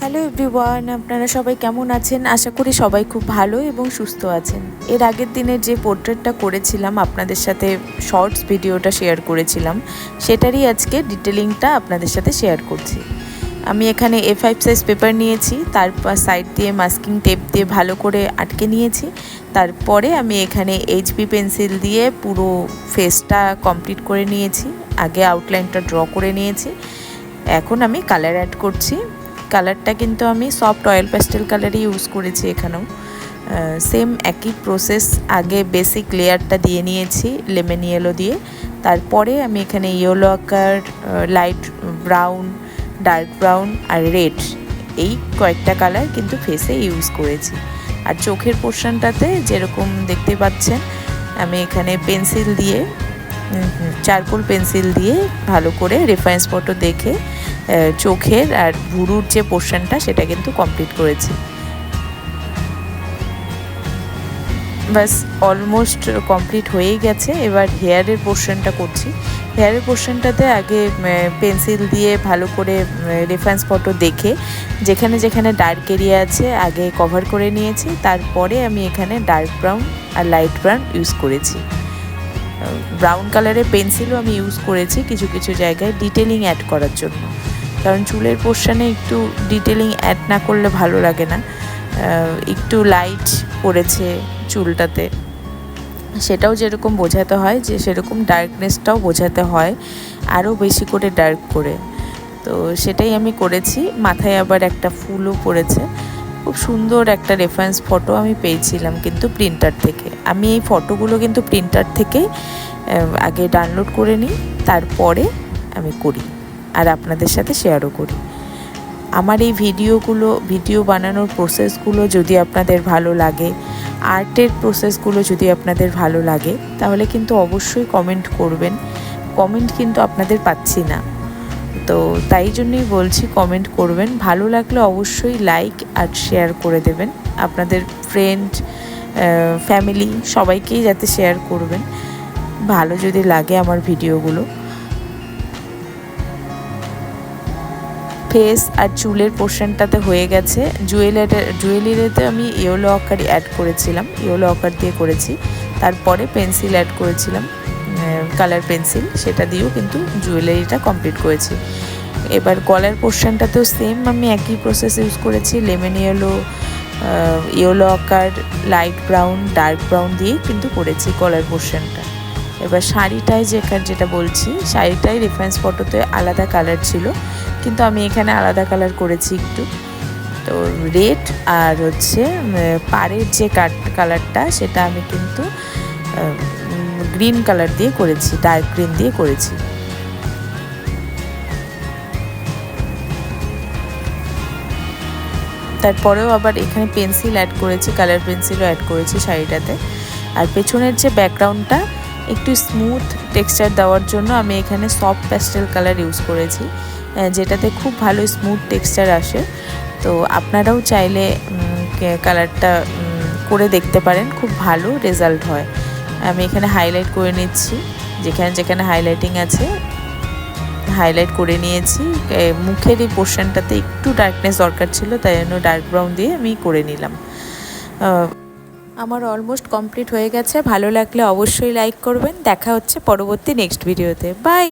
Hello everyone, আপনারা সবাই কেমন আছেন? আশা করি সবাই খুব ভালো এবং সুস্থ আছেন। এর আগের দিনের যে পোর্ট্রেটটা করেছিলাম, আপনাদের সাথে শর্টস ভিডিওটা শেয়ার করেছিলাম, সেটারই আজকে ডিটেলিংটা আপনাদের সাথে শেয়ার করছি। আমি এখানে A5 সাইজ পেপার নিয়েছি, তারপর সাইড দিয়ে মাস্কিং টেপ দিয়ে ভালো করে আটকে নিয়েছি। তারপরে আমি এখানে HB পেন্সিল দিয়ে পুরো ফেসটা কমপ্লিট করে নিয়েছি। আগে আউটলাইনটা ড্র করে নিয়েছি। এখন আমি কালার অ্যাড করছি। কালারটা কিন্তু আমি সফট অয়েল প্যাস্টেল কালারই ইউজ করেছি এখানেও। সেম একই প্রসেস, আগে বেসিক লেয়ারটা দিয়ে নিয়েছি লেমন ইয়েলো দিয়ে। তারপরে আমি এখানে ইয়েলো আকার, লাইট ব্রাউন, ডার্ক ব্রাউন আর রেড, এই কয়েকটা কালার কিন্তু ফেসে ইউজ করেছি। আর চোখের পোর্শনটাতে যেরকম দেখতে পাচ্ছেন, আমি এখানে পেন্সিল দিয়ে, চারকোল পেন্সিল দিয়ে ভালো করে রেফারেন্স ফটো দেখে চোখের আর ভুরুর যে পোর্শনটা সেটা কিন্তু কমপ্লিট করেছি। বাস অলমোস্ট কমপ্লিট হয়েই গেছে। এবার হেয়ারের পোর্শনটা করছি। হেয়ারের পোর্শনটাতে আগে পেন্সিল দিয়ে ভালো করে রেফারেন্স ফটো দেখে যেখানে যেখানে ডার্ক এরিয়া আছে আগে কভার করে নিয়েছি। তারপরে আমি এখানে ডার্ক ব্রাউন আর লাইট ব্রাউন ইউজ করেছি। ব্রাউন কালারের পেন্সিলও আমি ইউজ করেছি কিছু কিছু জায়গায় ডিটেলিং অ্যাড করার জন্য, কারণ চুলের পোর্শনে একটু ডিটেলিং অ্যাড না করলে ভালো লাগে না। একটু লাইট পড়েছে চুলটাতে, সেটাও যেরকম বোঝাতে হয় যে সেরকম ডার্কনেসটাও বোঝাতে হয় আরও বেশি করে ডার্ক করে। তো সেটাই আমি করেছি। মাথায় আবার একটা ফুলও পড়েছে। খুব সুন্দর একটা রেফারেন্স ফটো আমি পেয়েছিলাম কিন্তু প্রিন্টার থেকে। আমি এই ফটোগুলো কিন্তু প্রিন্টার থেকেই আগে ডাউনলোড করে নিই, তারপরে আমি করি আর আপনাদের সাথে শেয়ারও করি। আমার এই ভিডিও বানানোর প্রসেসগুলো যদি আপনাদের ভালো লাগে, আর্টের প্রসেসগুলো যদি আপনাদের ভালো লাগে, তাহলে কিন্তু অবশ্যই কমেন্ট করবেন। কমেন্ট কিন্তু আপনাদের পাচ্ছি না, তো তাই জন্যই বলছি কমেন্ট করবেন। ভালো লাগলে অবশ্যই লাইক আর শেয়ার করে দেবেন। আপনাদের ফ্রেন্ড, ফ্যামিলি সবাইকেই যাতে শেয়ার করবেন ভালো যদি লাগে আমার ভিডিওগুলো। ফেস আর চুলের পোর্শনটাতে হয়ে গেছে। জুয়েলারিতে আমি ইয়েলো আকার অ্যাড করেছিলাম, ইয়েলো আকার দিয়ে করেছি। তারপরে পেন্সিল অ্যাড করেছিলাম, কালার পেন্সিল, সেটা দিয়েও কিন্তু জুয়েলারিটা কমপ্লিট করেছি। এবার গলার পোর্শনটাতেও সেম আমি একই প্রসেস ইউজ করেছি। লেমন ইয়েলো আকার, লাইট ব্রাউন, ডার্ক ব্রাউন দিয়েই কিন্তু করেছি গলার পোর্শনটা। এবার শাড়িটায় যেটা বলছি, শাড়িটায় রেফারেন্স ফটোতে আলাদা কালার ছিল, কিন্তু আমি এখানে আলাদা কালার করেছি একটু। তো রেড আর হচ্ছে পাড়ের যে কালারটা, সেটা আমি কিন্তু গ্রিন কালার দিয়ে করেছি, ডার্ক গ্রিন দিয়ে করেছি। তারপরেও আবার এখানে পেন্সিল অ্যাড করেছি, কালার পেন্সিলও অ্যাড করেছি শাড়িটাতে। আর পেছনের যে ব্যাকগ্রাউন্ডটা একটু স্মুথ টেক্সচার দেওয়ার জন্য আমি এখানে সফট প্যাস্টেল কালার ইউজ করেছি, যেটাতে খুব ভালো স্মুথ টেক্সচার আসে। তো আপনারাও চাইলে কালারটা করে দেখতে পারেন, খুব ভালো রেজাল্ট হয়। আমি এখানে হাইলাইট করে নিচ্ছি, যেখানে যেখানে হাইলাইটিং আছে হাইলাইট করে নিয়েছি। মুখের এই পোর্শনটাতে একটু ডার্কনেস দরকার ছিল, তাই জন্য ডার্ক ব্রাউন দিয়ে আমি করে নিলাম। আমার অলমোস্ট কমপ্লিট হয়ে গেছে। ভালো লাগলে অবশ্যই লাইক করবেন। দেখা হচ্ছে পরবর্তী নেক্সট ভিডিওতে। বাই।